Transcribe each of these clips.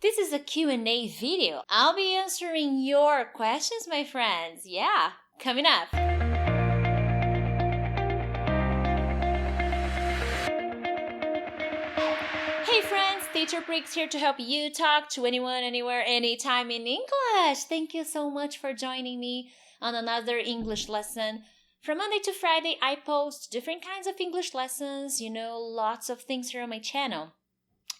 This is a Q&A video. I'll be answering your questions, my friends. Yeah, coming up. Hey friends, Teacher Prix here to help you talk to anyone, anywhere, anytime in English. Thank you so much for joining me on another English lesson. From Monday to Friday, I post different kinds of English lessons, lots of things here on my channel.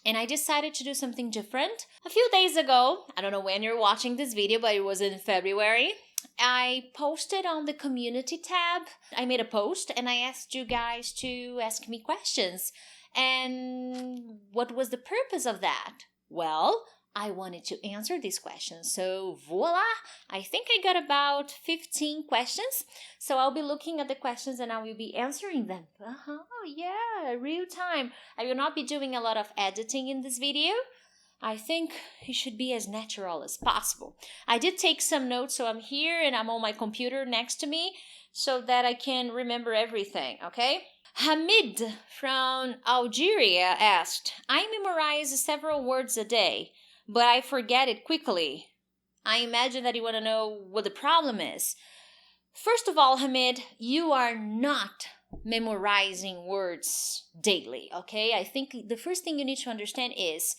And I decided to do something different. A few days ago, I don't know when you're watching this video, but it was in February, I posted on the community tab. I made a post and I asked you guys to ask me questions. And what was the purpose of that? Well, I wanted to answer these questions. So voila, I think I got about 15 questions. So I'll be looking at the questions and I will be answering them. Yeah, real time. I will not be doing a lot of editing in this video. I think it should be as natural as possible. I did take some notes, so I'm here and I'm on my computer next to me so that I can remember everything, okay? Hamid from Algeria asked, I memorize several words a day, but I forget it quickly. I imagine that you want to know what the problem is. First of all, Hamid, you are not memorizing words daily, okay? I think the first thing you need to understand is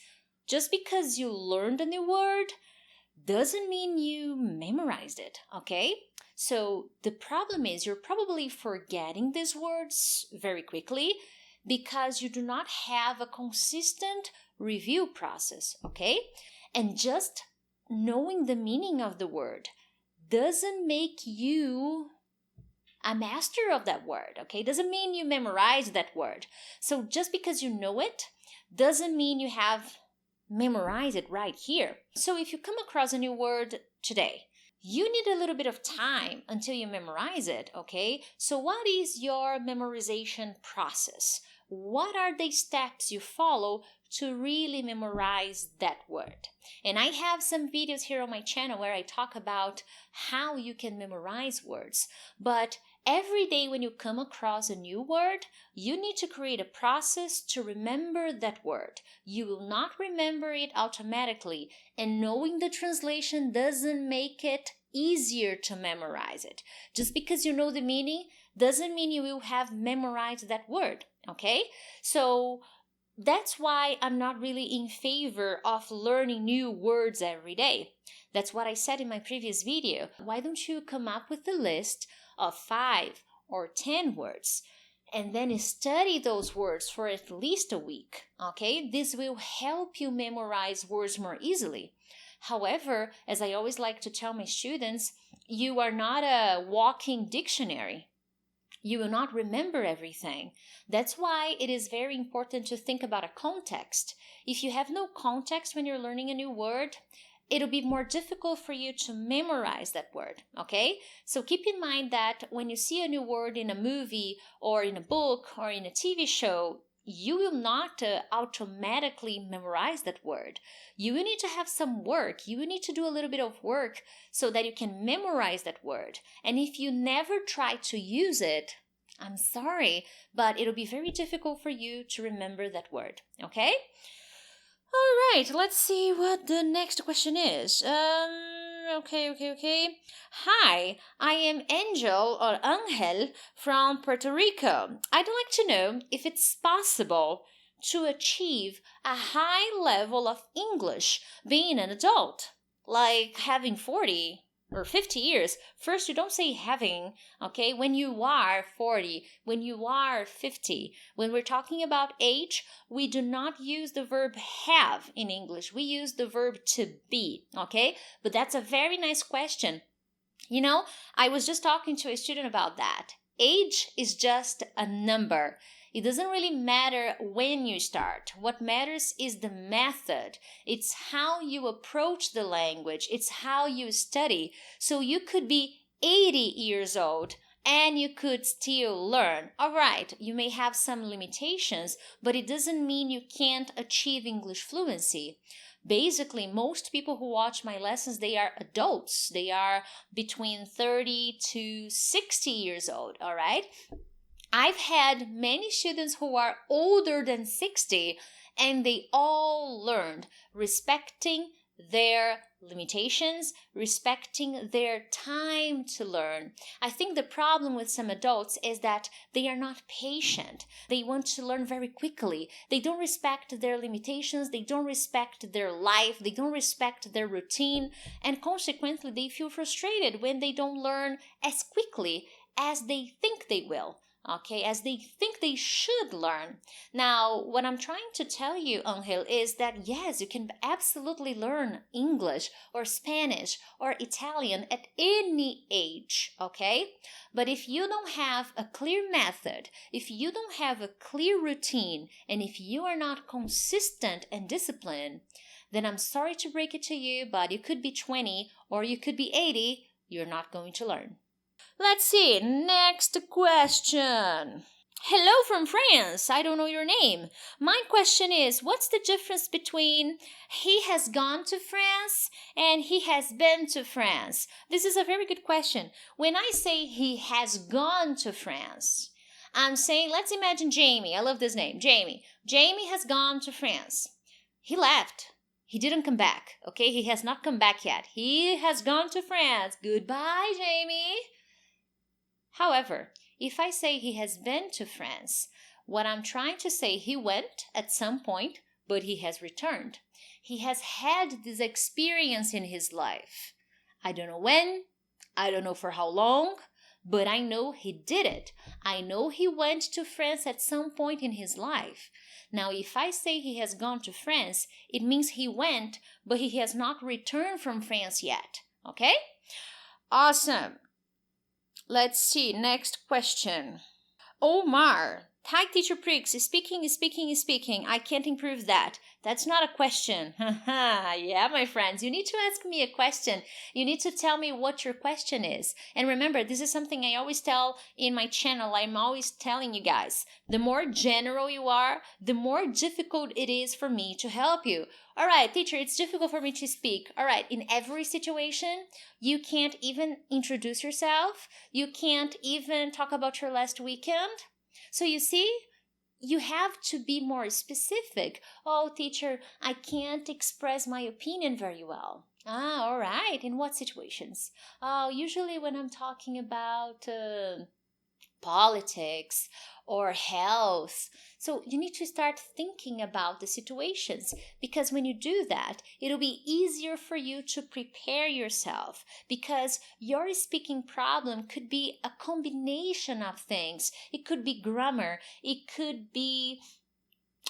just because you learned a new word doesn't mean you memorized it, okay? So the problem is you're probably forgetting these words very quickly because you do not have a consistent review process, okay? And just knowing the meaning of the word doesn't make you a master of that word, okay? Doesn't mean you memorize that word. So just because you know it doesn't mean you have memorized it right here. So if you come across a new word today, you need a little bit of time until you memorize it, okay? So what is your memorization process? What are the steps you follow to really memorize that word? And I have some videos here on my channel where I talk about how you can memorize words. But every day when you come across a new word, you need to create a process to remember that word. You will not remember it automatically, and knowing the translation doesn't make it easier to memorize it. Just because you know the meaning doesn't mean you will have memorized that word, okay? So that's why I'm not really in favor of learning new words every day. That's what I said in my previous video. Why don't you come up with a list of 5 or 10 words and then study those words for at least a week, okay? This will help you memorize words more easily. However, as I always like to tell my students, you are not a walking dictionary. You will not remember everything. That's why it is very important to think about a context. If you have no context when you're learning a new word, it'll be more difficult for you to memorize that word, okay? So keep in mind that when you see a new word in a movie or in a book or in a TV show, you will not automatically memorize that word. You will need to have some work. You will need to do a little bit of work so that you can memorize that word. And if you never try to use it, I'm sorry, but it'll be very difficult for you to remember that word, okay? All right, let's see what the next question is. Okay. Hi, I am Angel or Angel from Puerto Rico. I'd like to know if it's possible to achieve a high level of English being an adult, like having 40 or 50 years. First, you don't say having, okay? When you are 40, when you are 50, when we're talking about age, we do not use the verb have in English. We use the verb to be, okay? But that's a very nice question. I was just talking to a student about that. Age is just a number. It doesn't really matter when you start. What matters is the method. It's how you approach the language. It's how you study. So you could be 80 years old and you could still learn. All right, you may have some limitations, but it doesn't mean you can't achieve English fluency. Basically, most people who watch my lessons, they are adults. They are between 30 to 60 years old, all right? I've had many students who are older than 60 and they all learned respecting their limitations, respecting their time to learn. I think the problem with some adults is that they are not patient. They want to learn very quickly. They don't respect their limitations, they don't respect their life, they don't respect their routine, and consequently they feel frustrated when they don't learn as quickly as they think they will. Okay, as they think they should learn. Now, what I'm trying to tell you, Angel, is that yes, you can absolutely learn English or Spanish or Italian at any age, okay? But if you don't have a clear method, if you don't have a clear routine, and if you are not consistent and disciplined, then I'm sorry to break it to you, but you could be 20 or you could be 80, you're not going to learn. Let's see, next question. Hello from France. I don't know your name. My question is, what's the difference between he has gone to France and he has been to France? This is a very good question. When I say he has gone to France, I'm saying, let's imagine Jamie. I love this name, Jamie. Jamie has gone to France. He left. He didn't come back, okay? He has not come back yet. He has gone to France. Goodbye, Jamie. However, if I say he has been to France, what I'm trying to say, he went at some point, but he has returned. He has had this experience in his life. I don't know when, I don't know for how long, but I know he did it. I know he went to France at some point in his life. Now, if I say he has gone to France, it means he went, but he has not returned from France yet. Okay? Awesome. Let's see, next question. Omar. Hi, Teacher Prix. Speaking. I can't improve that. That's not a question. Yeah, my friends, you need to ask me a question. You need to tell me what your question is. And remember, this is something I always tell in my channel. I'm always telling you guys, the more general you are, the more difficult it is for me to help you. All right, teacher, it's difficult for me to speak. All right, in every situation, you can't even introduce yourself. You can't even talk about your last weekend. So you see, you have to be more specific. Oh, teacher, I can't express my opinion very well. Ah, all right. In what situations? Oh, usually when I'm talking about politics or health. So you need to start thinking about the situations, because when you do that, it'll be easier for you to prepare yourself, because your speaking problem could be a combination of things. It could be grammar, it could be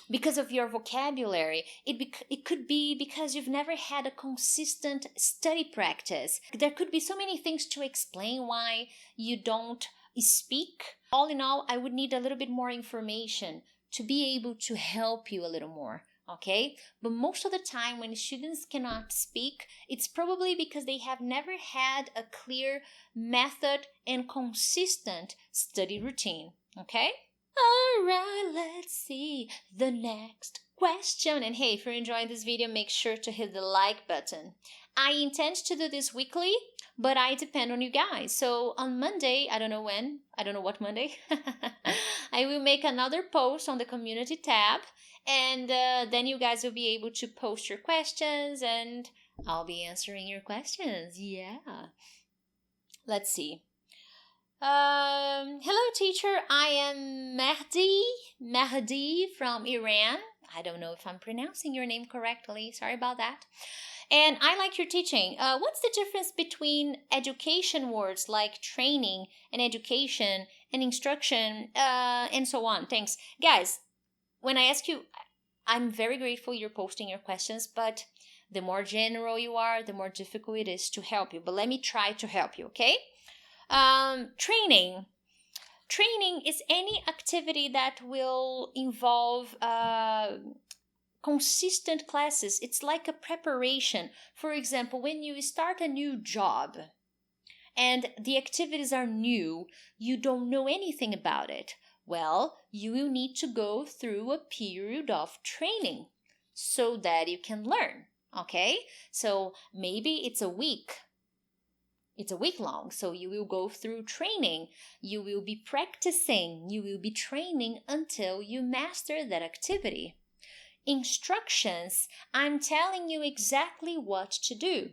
because of your vocabulary, it could be because you've never had a consistent study practice. There could be so many things to explain why you don't speak. All in all, I would need a little bit more information to be able to help you a little more, okay? But most of the time when students cannot speak, it's probably because they have never had a clear method and consistent study routine, okay? All right, let's see the next question. And hey, if you're enjoying this video, make sure to hit the like button. I intend to do this weekly, but I depend on you guys. So on Monday, I don't know when, I don't know what Monday, I will make another post on the community tab, and then you guys will be able to post your questions and I'll be answering your questions. Yeah. Let's see. Hello, teacher. I am Mahdi from Iran. I don't know if I'm pronouncing your name correctly. Sorry about that. And I like your teaching. What's the difference between education words like training and education and instruction and so on? Thanks. Guys, when I ask you, I'm very grateful you're posting your questions, but the more general you are, the more difficult it is to help you. But let me try to help you, okay? Training. Training is any activity that will involve consistent classes. It's like a preparation. For example, when you start a new job and the activities are new, you don't know anything about it. Well, you will need to go through a period of training so that you can learn, okay? So maybe it's a week. It's a week long, so you will go through training. You will be practicing. You will be training until you master that activity. Instructions, I'm telling you exactly what to do.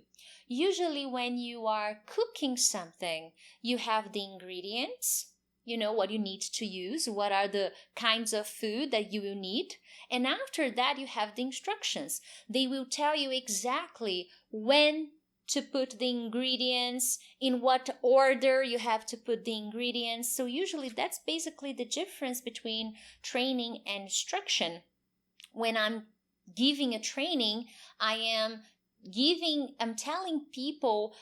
Usually when you are cooking something, you have the ingredients, you know what you need to use, what are the kinds of food that you will need. And after that, you have the instructions. They will tell you exactly when to put the ingredients, in what order you have to put the ingredients. So usually that's basically the difference between training and instruction. When I'm giving a training, I'm telling people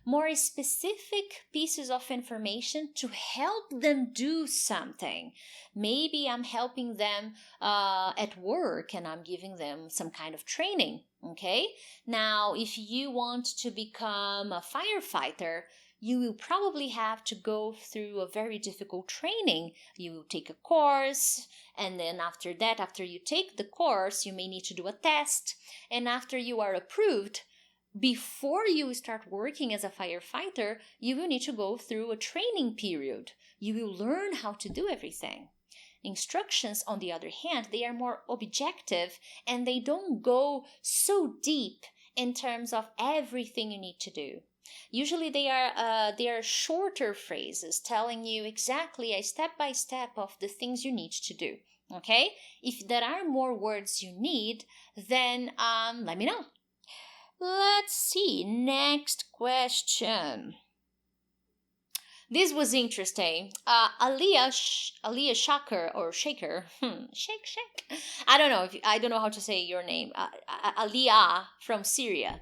more specific pieces of information to help them do something. Maybe I'm helping them at work and I'm giving them some kind of training, okay? Now, if you want to become a firefighter, you will probably have to go through a very difficult training. You will take a course, and then after that, after you take the course, you may need to do a test. And after you are approved, before you start working as a firefighter, you will need to go through a training period. You will learn how to do everything. Instructions, on the other hand, they are more objective and they don't go so deep in terms of everything you need to do. Usually they are shorter phrases telling you exactly a step-by-step of the things you need to do. Okay? If there are more words you need, then let me know. Let's see. Next question. This was interesting. Aliyah Shaker or Shaker. Shake. I don't know how to say your name. Aliyah from Syria.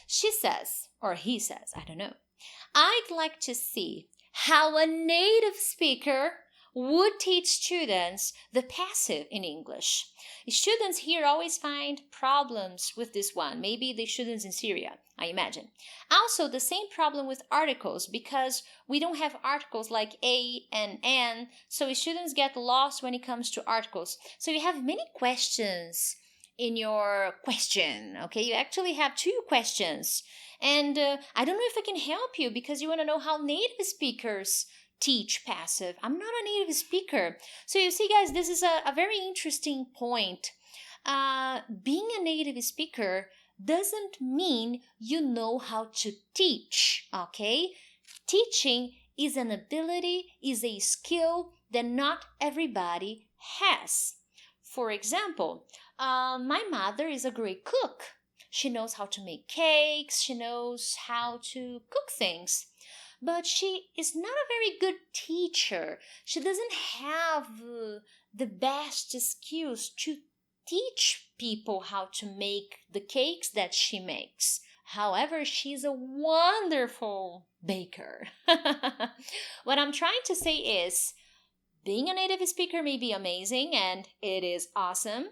She says, or he says, I don't know. I'd like to see how a native speaker would teach students the passive in English. Students here always find problems with this one. Maybe the students in Syria, I imagine. Also, the same problem with articles because we don't have articles like a and an, so students get lost when it comes to articles. So you have many questions in your question, okay? You actually have 2 questions. And I don't know if I can help you because you want to know how native speakers teach passive. I'm not a native speaker. So you see, guys, this is a very interesting point. Being a native speaker doesn't mean you know how to teach, okay? Teaching is an ability, is a skill that not everybody has. For example, my mother is a great cook. She knows how to make cakes. She knows how to cook things. But she is not a very good teacher. She doesn't have the best skills to teach people how to make the cakes that she makes. However, she's a wonderful baker. What I'm trying to say is, being a native speaker may be amazing and it is awesome,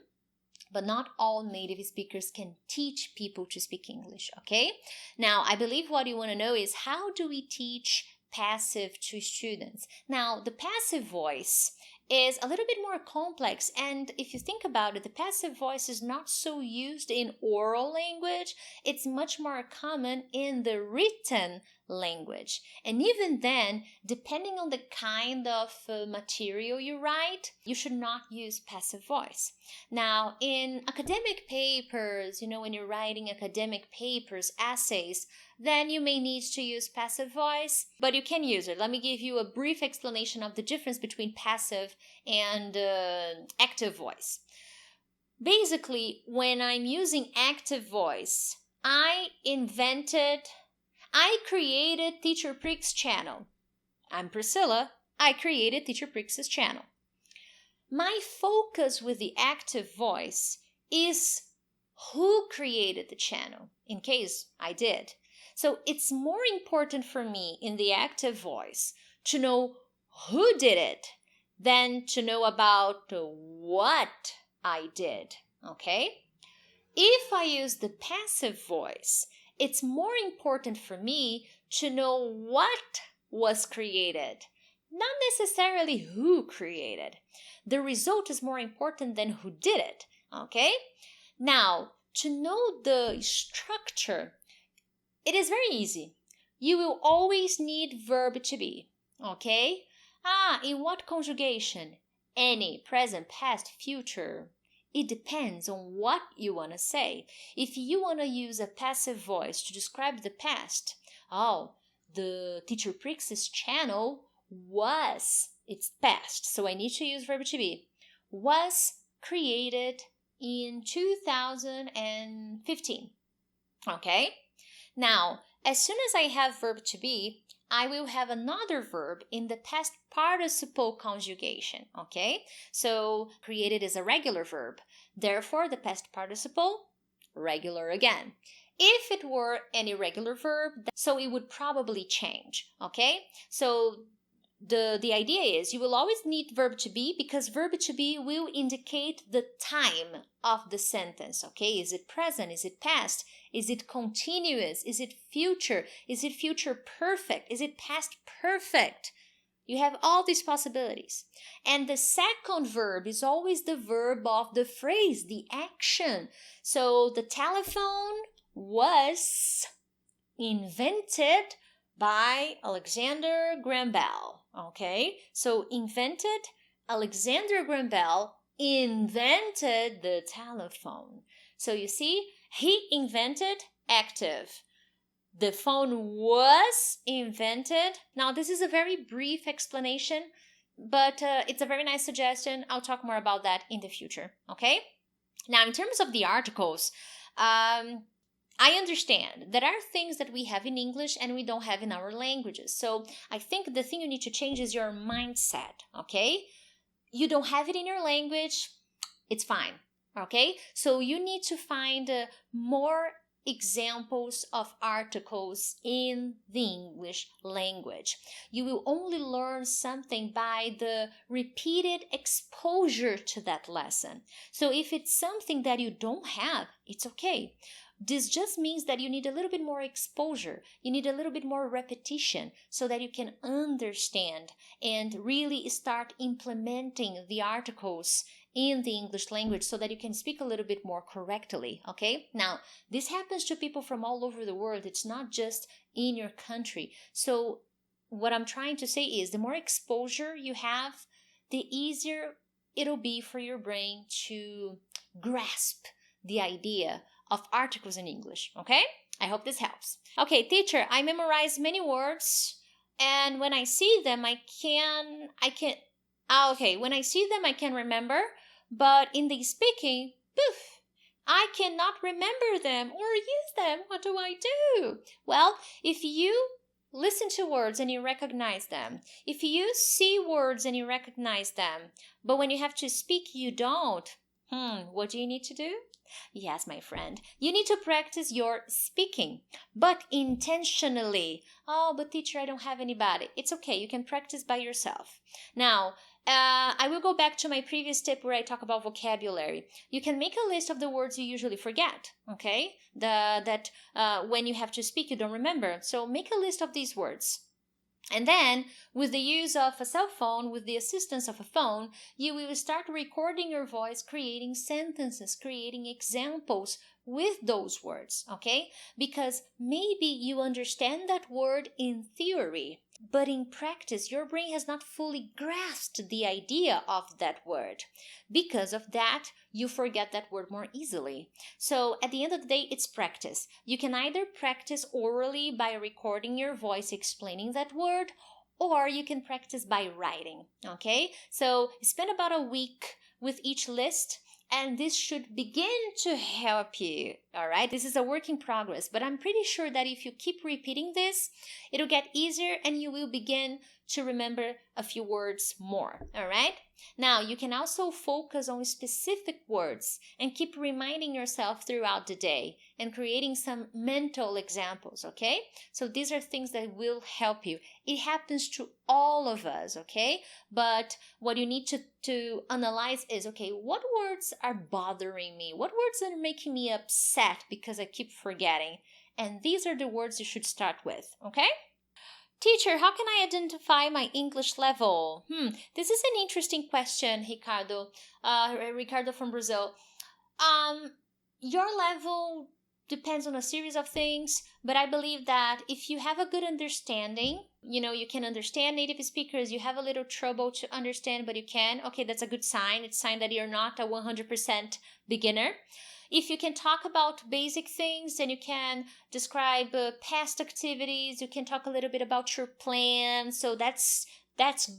but not all native speakers can teach people to speak English, okay? Now, I believe what you want to know is how do we teach passive to students? Now, the passive voice is a little bit more complex, and if you think about it, the passive voice is not so used in oral language. It's much more common in the written language. And even then, depending on the kind of material you write, you should not use passive voice. Now, in academic papers, when you're writing academic papers, essays, then you may need to use passive voice, but you can use it. Let me give you a brief explanation of the difference between passive and active voice. Basically, when I'm using active voice, I created Teacher Prix channel. I'm Priscilla. I created Teacher Prix's channel. My focus with the active voice is who created the channel, in case I did. So it's more important for me in the active voice to know who did it than to know about what I did, okay? If I use the passive voice, it's more important for me to know what was created, not necessarily who created. The result is more important than who did it, okay? Now, to know the structure, it is very easy. You will always need verb to be, okay? In what conjugation? any, present, past, future. It depends on what you want to say. If you want to use a passive voice to describe the past, the teacher Prix's channel was, it's past, so I need to use verb to be, was created in 2015. Okay? Now, as soon as I have verb to be, I will have another verb in the past participle conjugation, okay? So, created is a regular verb. Therefore, the past participle, regular again. If it were an irregular verb, so it would probably change, okay? So, the idea is you will always need verb to be because verb to be will indicate the time of the sentence, okay? Is it present? Is it past? Is it continuous? Is it future? Is it future perfect? Is it past perfect? You have all these possibilities. And the second verb is always the verb of the phrase, the action. So the telephone was invented by Alexander Graham Bell. Okay, so invented, Alexander Graham Bell invented the telephone. So you see, he invented active. The phone was invented. Now, this is a very brief explanation, but it's a very nice suggestion. I'll talk more about that in the future, okay? Now, in terms of the articles, I understand there are things that we have in English and we don't have in our languages. So I think the thing you need to change is your mindset, okay? You don't have it in your language, it's fine, okay? So you need to find more examples of articles in the English language. You will only learn something by the repeated exposure to that lesson. So if it's something that you don't have, it's okay. This just means that you need a little bit more exposure. You need a little bit more repetition so that you can understand and really start implementing the articles in the English language so that you can speak a little bit more correctly, okay? Now, this happens to people from all over the world. It's not just in your country. So what I'm trying to say is the more exposure you have, the easier it'll be for your brain to grasp the idea of articles in English, okay? I hope this helps. Okay, teacher, I memorize many words, and when I see them, when I see them, I can remember, but in the speaking, poof, I cannot remember them or use them. What do I do? Well, if you listen to words and you recognize them, if you see words and you recognize them, but when you have to speak, you don't, what do you need to do? Yes, my friend, you need to practice your speaking, but intentionally. Oh, but teacher, I don't have anybody. It's okay, you can practice by yourself. Now, I will go back to my previous tip where I talk about vocabulary. You can make a list of the words you usually forget, okay? That when you have to speak, you don't remember. So make a list of these words. And then, with the use of a cell phone, with the assistance of a phone, you will start recording your voice, creating sentences, creating examples with those words, okay? Because maybe you understand that word in theory, but in practice, your brain has not fully grasped the idea of that word. Because of that, you forget that word more easily. So at the end of the day, it's practice. You can either practice orally by recording your voice explaining that word, or you can practice by writing, okay? So spend about a week with each list, and this should begin to help you, all right? This is a work in progress, but I'm pretty sure that if you keep repeating this, it'll get easier and you will begin to remember a few words more, all right? Now, you can also focus on specific words and keep reminding yourself throughout the day and creating some mental examples, okay? So these are things that will help you. It happens to all of us, okay? But what you need to analyze is, okay, what words are bothering me? What words are making me upset because I keep forgetting? And these are the words you should start with, okay? Teacher, how can I identify my English level? This is an interesting question, Ricardo. Ricardo from Brazil. Your level depends on a series of things, but I believe that if you have a good understanding, you can understand native speakers, you have a little trouble to understand, but you can, okay, that's a good sign. It's a sign that you're not a 100% beginner. If you can talk about basic things and you can describe past activities, you can talk a little bit about your plan, so that's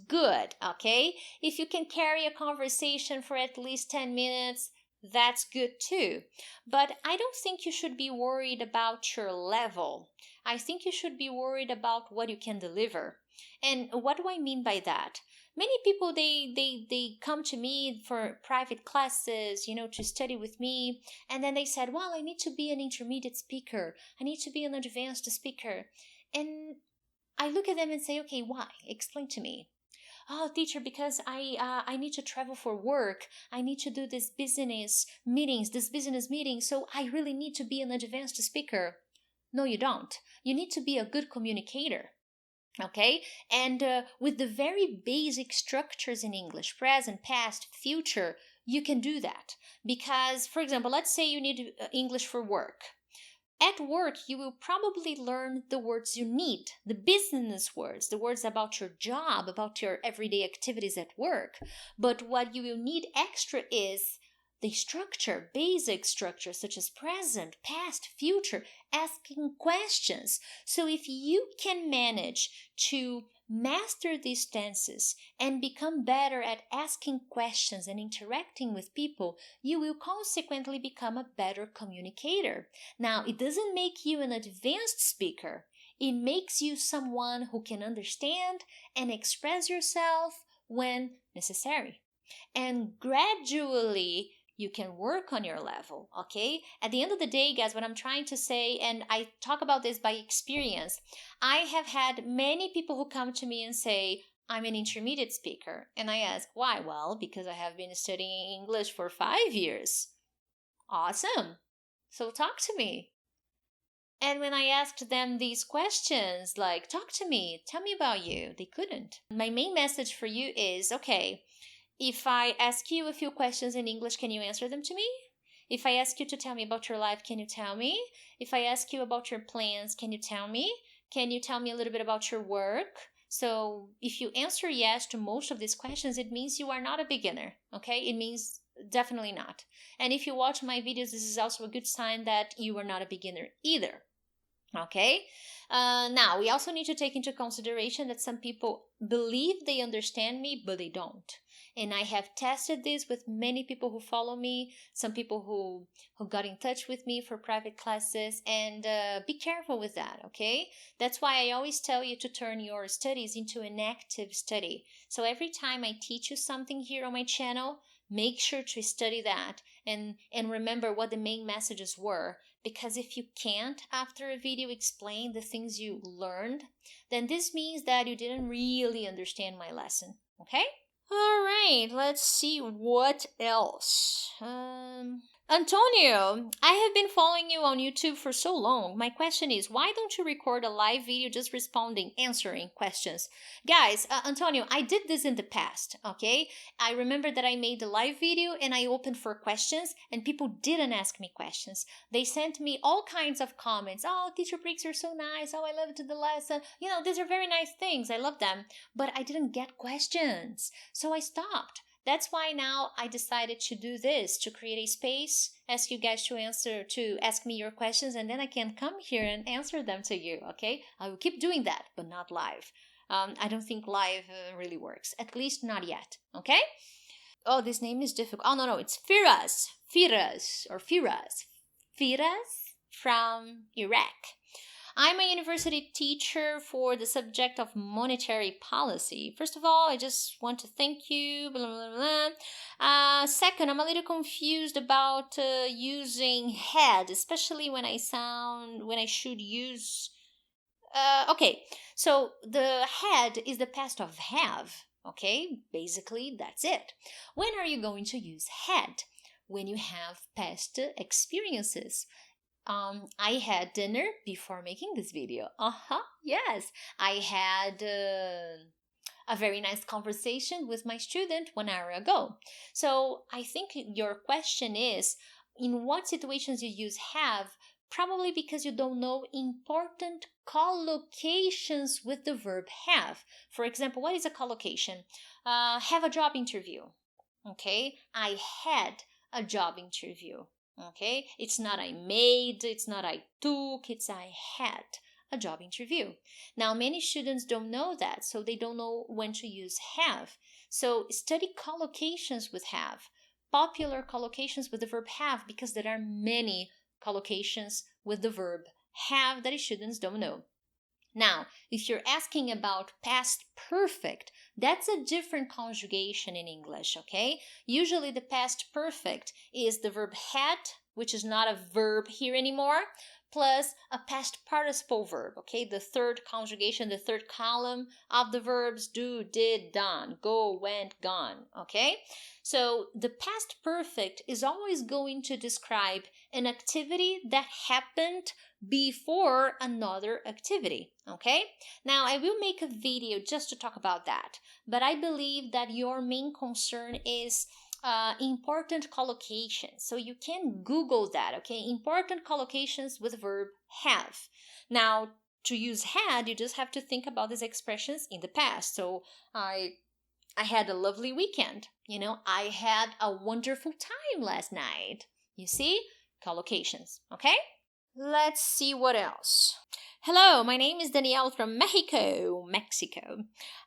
good, okay? If you can carry a conversation for at least 10 minutes, that's good too. But I don't think you should be worried about your level. I think you should be worried about what you can deliver. And what do I mean by that? Many people, they come to me for private classes, to study with me, and then they said, well, I need to be an intermediate speaker, I need to be an advanced speaker. And I look at them and say, okay, why? Explain to me. Oh, teacher, because I need to travel for work. I need to do this business meeting. So I really need to be an advanced speaker. No, you don't. You need to be a good communicator. Okay? And with the very basic structures in English, present, past, future, you can do that. Because, for example, let's say you need English for work. At work, you will probably learn the words you need, the business words, the words about your job, about your everyday activities at work. But what you will need extra is the structure, basic structure, such as present, past, future, asking questions. So if you can manage to master these tenses and become better at asking questions and interacting with people, you will consequently become a better communicator. Now, it doesn't make you an advanced speaker. It makes you someone who can understand and express yourself when necessary. And gradually, you can work on your level, okay? At the end of the day, guys, what I'm trying to say, and I talk about this by experience, I have had many people who come to me and say, I'm an intermediate speaker. And I ask, why? Well, because I have been studying English for 5 years. Awesome. So talk to me. And when I asked them these questions, like, talk to me, tell me about you, they couldn't. My main message for you is, okay, if I ask you a few questions in English, can you answer them to me? If I ask you to tell me about your life, can you tell me? If I ask you about your plans, can you tell me? Can you tell me a little bit about your work? So if you answer yes to most of these questions, it means you are not a beginner, okay? It means definitely not. And if you watch my videos, this is also a good sign that you are not a beginner either. Okay? Now, we also need to take into consideration that some people believe they understand me, but they don't. And I have tested this with many people who follow me, some people who got in touch with me for private classes, and be careful with that, okay? That's why I always tell you to turn your studies into an active study. So every time I teach you something here on my channel, make sure to study that and remember what the main messages were. Because if you can't, after a video, explain the things you learned, then this means that you didn't really understand my lesson, okay? All right, let's see what else. Antonio, I have been following you on YouTube for so long. My question is, why don't you record a live video just answering questions? Guys, Antonio, I did this in the past, okay? I remember that I made a live video and I opened for questions and people didn't ask me questions. They sent me all kinds of comments. Oh, Teacher Prix, you're so nice. Oh, I loved the lesson. These are very nice things. I love them. But I didn't get questions. So I stopped. That's why now I decided to do this, to create a space, ask you guys to ask me your questions, and then I can come here and answer them to you, okay? I will keep doing that, but not live. I don't think live really works, at least not yet, okay? Oh, this name is difficult. Oh, no, it's Firas from Iraq. I'm a university teacher for the subject of monetary policy. First of all, I just want to thank you, blah, blah, blah. Second, I'm a little confused about using had, especially when I should use... okay, so the had is the past of have, okay? Basically, that's it. When are you going to use had? When you have past experiences. I had dinner before making this video. Yes. I had a very nice conversation with my student 1 hour ago. So I think your question is, in what situations you use have Probably because you don't know important collocations with the verb have. For example, what is a collocation? Have a job interview. Okay, I had a job interview. Okay, it's not I made, it's not I took, it's I had a job interview. Now, many students don't know that, so they don't know when to use have. So study collocations with have, popular collocations with the verb have, because there are many collocations with the verb have that students don't know. Now, if you're asking about past perfect, that's a different conjugation in English, okay? Usually the past perfect is the verb had, which is not a verb here anymore, plus a past participle verb, okay? The third conjugation, the third column of the verbs do, did, done, go, went, gone, okay? So the past perfect is always going to describe an activity that happened before another activity, okay? Now, I will make a video just to talk about that, but I believe that your main concern is important collocations. So you can Google that, okay? Important collocations with verb have. Now, to use had, you just have to think about these expressions in the past. So I had a lovely weekend. I had a wonderful time last night. You see? Collocations, okay? Let's see what else. Hello, my name is Danielle from Mexico.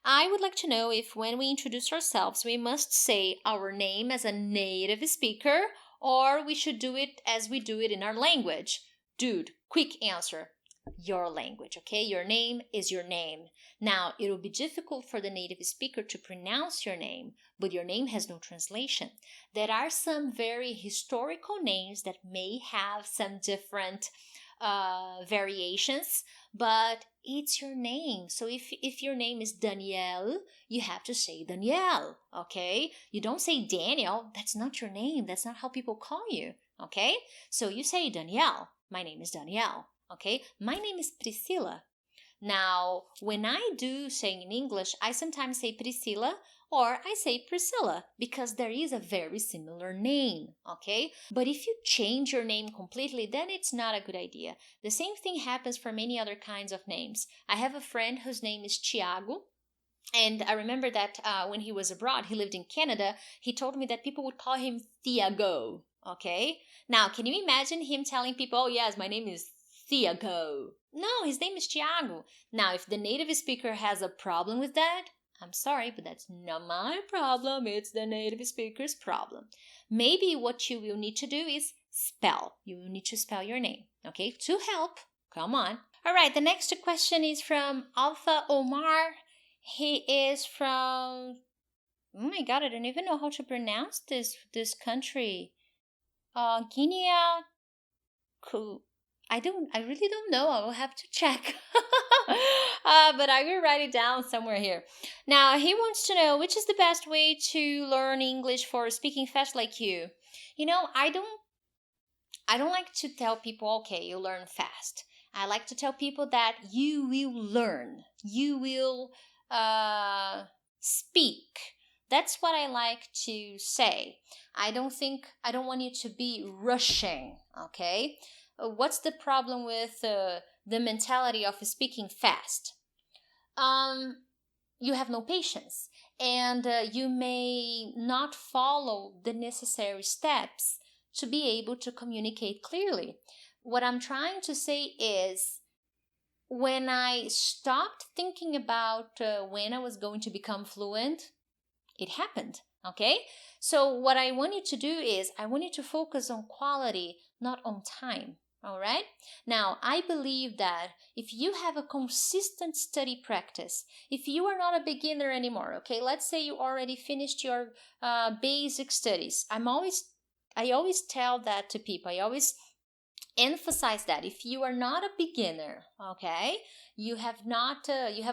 I would like to know if when we introduce ourselves, we must say our name as a native speaker, or we should do it as we do it in our language. Dude, quick answer. Your language, okay? Your name is your name. Now, it will be difficult for the native speaker to pronounce your name, but your name has no translation. There are some very historical names that may have some different variations, but it's your name. So if your name is Danielle, you have to say Danielle, okay? You don't say Daniel. That's not your name. That's not how people call you, okay? So you say Danielle. My name is Danielle. Okay, my name is Priscilla. Now, when I do say in English, I sometimes say Priscilla or I say Priscilla because there is a very similar name, okay? But if you change your name completely, then it's not a good idea. The same thing happens for many other kinds of names. I have a friend whose name is Tiago. And I remember that when he was abroad, he lived in Canada, he told me that people would call him Thiago, okay? Now, can you imagine him telling people, oh yes, my name is Thiago? No, his name is Tiago. Now, if the native speaker has a problem with that, I'm sorry, but that's not my problem. It's the native speaker's problem. Maybe what you will need to do is spell. You will need to spell your name, okay? To help. Come on. All right, the next question is from Alpha Omar. He is from, oh my God, I don't even know how to pronounce this country. Guinea. I really don't know. I will have to check. But I will write it down somewhere here. Now, he wants to know which is the best way to learn English for speaking fast like you. I don't like to tell people, okay, you learn fast. I like to tell people that you will learn. You will speak. That's what I like to say. I don't want you to be rushing, okay? What's the problem with the mentality of speaking fast? You have no patience, and you may not follow the necessary steps to be able to communicate clearly. What I'm trying to say is, when I stopped thinking about when I was going to become fluent, it happened, okay? So what I want you to do is, I want you to focus on quality, not on time. All right. Now, I believe that if you have a consistent study practice, if you are not a beginner anymore, okay, let's say you already finished your basic studies. I always tell that to people. I always emphasize that if you are not a beginner, okay, you have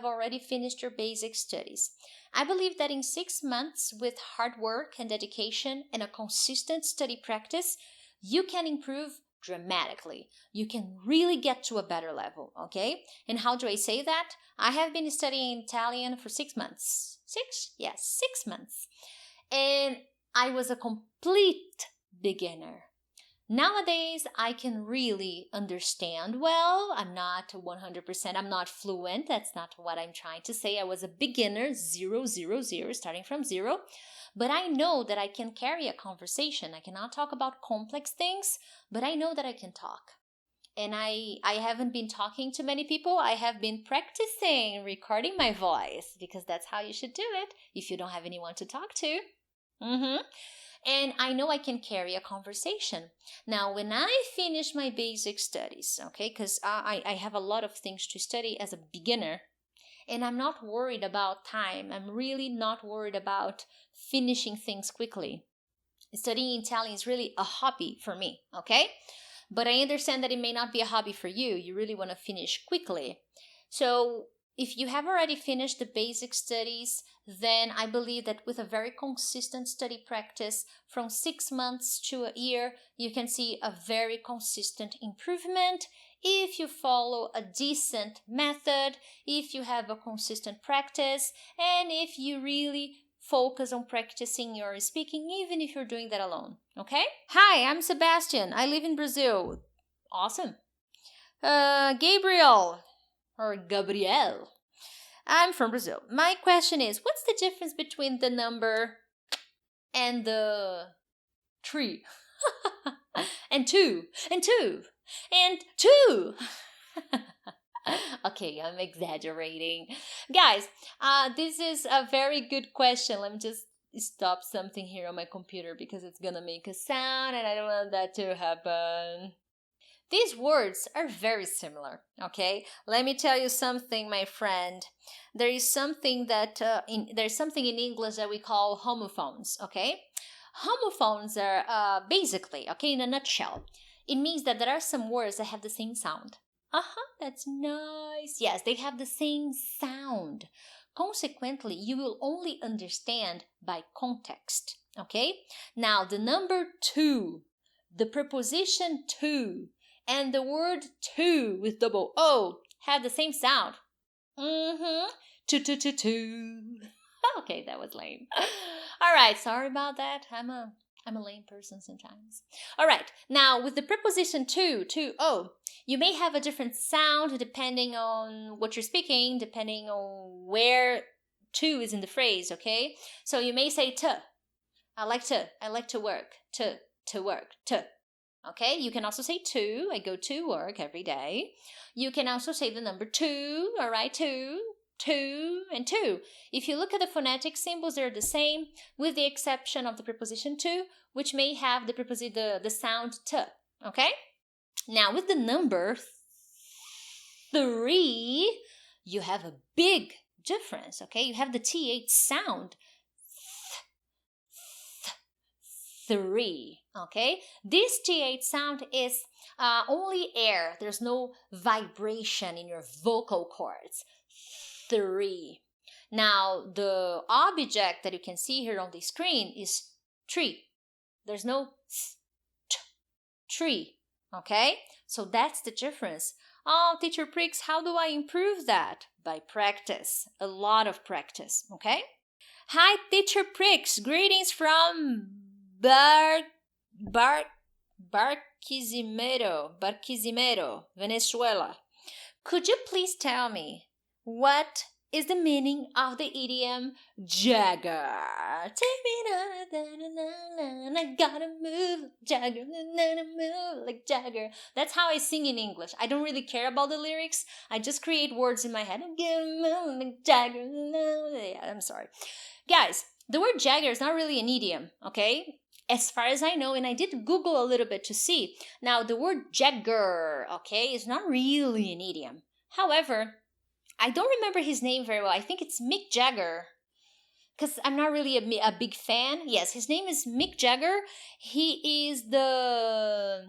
already finished your basic studies. I believe that in 6 months with hard work and dedication and a consistent study practice, you can improve dramatically. You can really get to a better level, okay? And how do I say that? I have been studying Italian for 6 months. 6? Yes, 6 months. And I was a complete beginner. Nowadays, I can really understand well. I'm not 100%, I'm not fluent. That's not what I'm trying to say. I was a beginner, 000, starting from zero. But I know that I can carry a conversation. I cannot talk about complex things, but I know that I can talk. And I haven't been talking to many people. I have been practicing recording my voice because that's how you should do it if you don't have anyone to talk to. And I know I can carry a conversation. Now, when I finish my basic studies, okay, because I have a lot of things to study as a beginner, and I'm not worried about time. I'm really not worried about finishing things quickly. Studying Italian is really a hobby for me, okay? But I understand that it may not be a hobby for you. You really want to finish quickly. So if you have already finished the basic studies, then I believe that with a very consistent study practice, from 6 months to a year, you can see a very consistent improvement if you follow a decent method, if you have a consistent practice, and if you really focus on practicing your speaking, even if you're doing that alone, okay? Hi, I'm Sebastian. I live in Brazil. Awesome. Gabriel, or Gabriel. I'm from Brazil. My question is, what's the difference between the number and the 3? and 2, and 2, and 2. Okay, I'm exaggerating. Guys, this is a very good question. Let me just stop something here on my computer because it's gonna make a sound and I don't want that to happen. These words are very similar, okay? Let me tell you something, my friend. There is something that there's something in English that we call homophones, okay? Homophones are basically, okay, in a nutshell, it means that there are some words that have the same sound. That's nice. Yes, they have the same sound. Consequently, you will only understand by context, okay? Now, the number 2, the preposition to, and the word to with double O have the same sound. To. Okay, that was lame. All right, sorry about that. I'm a lame person sometimes. All right, now with the preposition to, you may have a different sound depending on what you're speaking, depending on where to is in the phrase, okay? So you may say to. I like to work. To work. To. Okay, you can also say to. I go to work every day. You can also say the number 2, all right? 2, and 2. If you look at the phonetic symbols, they're the same, with the exception of the preposition to, which may have the sound to, okay? Now, with the number 3, you have a big difference, okay? You have the TH sound. 3, okay? This TH sound is only air. There's no vibration in your vocal cords. 3. Now, the object that you can see here on the screen is tree. There's no tree, okay? So that's the difference. Oh, Teacher Prix, how do I improve that? By practice, a lot of practice, okay? Hi, Teacher Prix, greetings from Barquisimeto, Venezuela. Could you please tell me what is the meaning of the idiom Jagger? Take me I gotta move, Jagger, move like Jagger. That's how I sing in English. I don't really care about the lyrics. I just create words in my head. Move like Jagger. Yeah, I'm sorry. Guys, the word Jagger is not really an idiom, okay? As far as I know, and I did Google a little bit to see. Now, the word Jagger, okay, is not really an idiom. However, I don't remember his name very well. I think it's Mick Jagger, because I'm not really a big fan. Yes, his name is Mick Jagger. He's the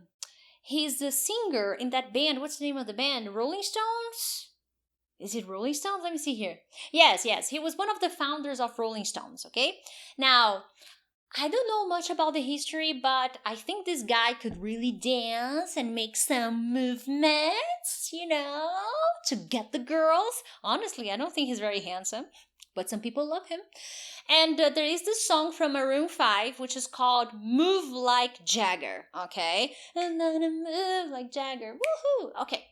singer in that band. What's the name of the band? Rolling Stones? Is it Rolling Stones? Let me see here. Yes. He was one of the founders of Rolling Stones, okay? Now, I don't know much about the history, but I think this guy could really dance and make some movements, to get the girls. Honestly, I don't think he's very handsome. but some people love him. And there is this song from Maroon 5, which is called Move Like Jagger, okay? I'm gonna move like Jagger, woohoo! Okay,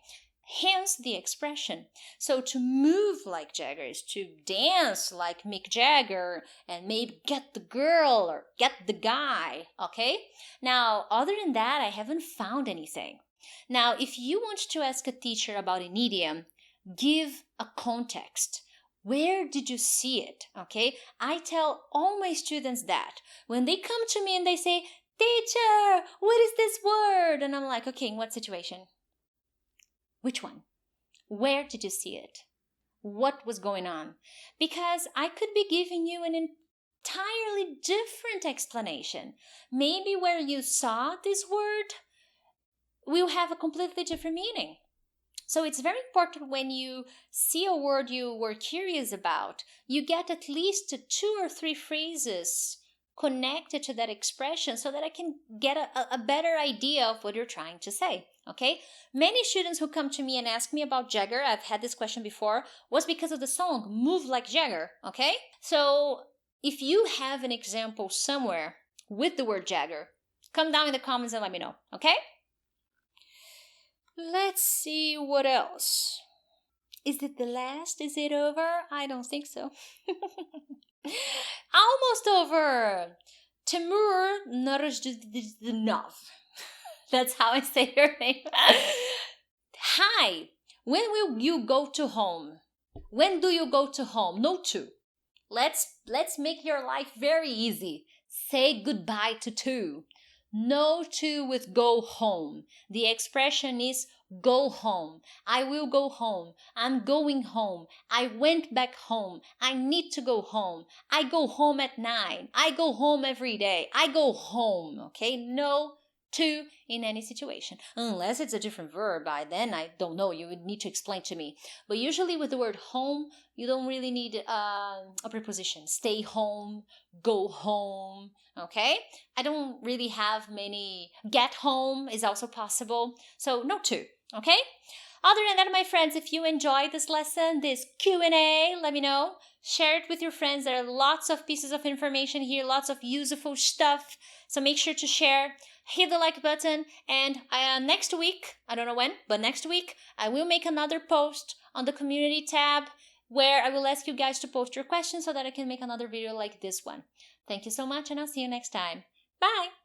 hence the expression. So to move like Jagger is to dance like Mick Jagger and maybe get the girl or get the guy, okay? Now, other than that, I haven't found anything. Now, if you want to ask a teacher about an idiom, give a context. Where did you see it? Okay, I tell all my students that. When they come to me and they say, teacher, what is this word? And I'm like, okay, in what situation? Which one? Where did you see it? What was going on? Because I could be giving you an entirely different explanation. Maybe where you saw this word will have a completely different meaning. So it's very important when you see a word you were curious about, you get at least 2 or 3 phrases connected to that expression so that I can get a better idea of what you're trying to say, okay? Many students who come to me and ask me about Jagger, I've had this question before, was because of the song Move Like Jagger, okay? So if you have an example somewhere with the word Jagger, come down in the comments and let me know, okay? Let's see what else. Is it the last? Is it over? I don't think so. Almost over. Timur Narajdinov. That's how I say your name. Hi. When will you go to home? When do you go to home? No to. Let's make your life very easy. Say goodbye to to. No to with go home. The expression is go home. I will go home. I'm going home. I went back home. I need to go home. I go home at 9. I go home every day. I go home. Okay? No to in any situation. Unless it's a different verb, then I don't know. You would need to explain to me. But usually with the word home, you don't really need a preposition. Stay home, go home, okay? I don't really have many. Get home is also possible. So no to, okay? Other than that, my friends, if you enjoyed this lesson, this Q&A, let me know. Share it with your friends. There are lots of pieces of information here, lots of useful stuff. So make sure to share. Hit the like button, and next week, I don't know when, but next week, I will make another post on the community tab where I will ask you guys to post your questions so that I can make another video like this one. Thank you so much, and I'll see you next time. Bye!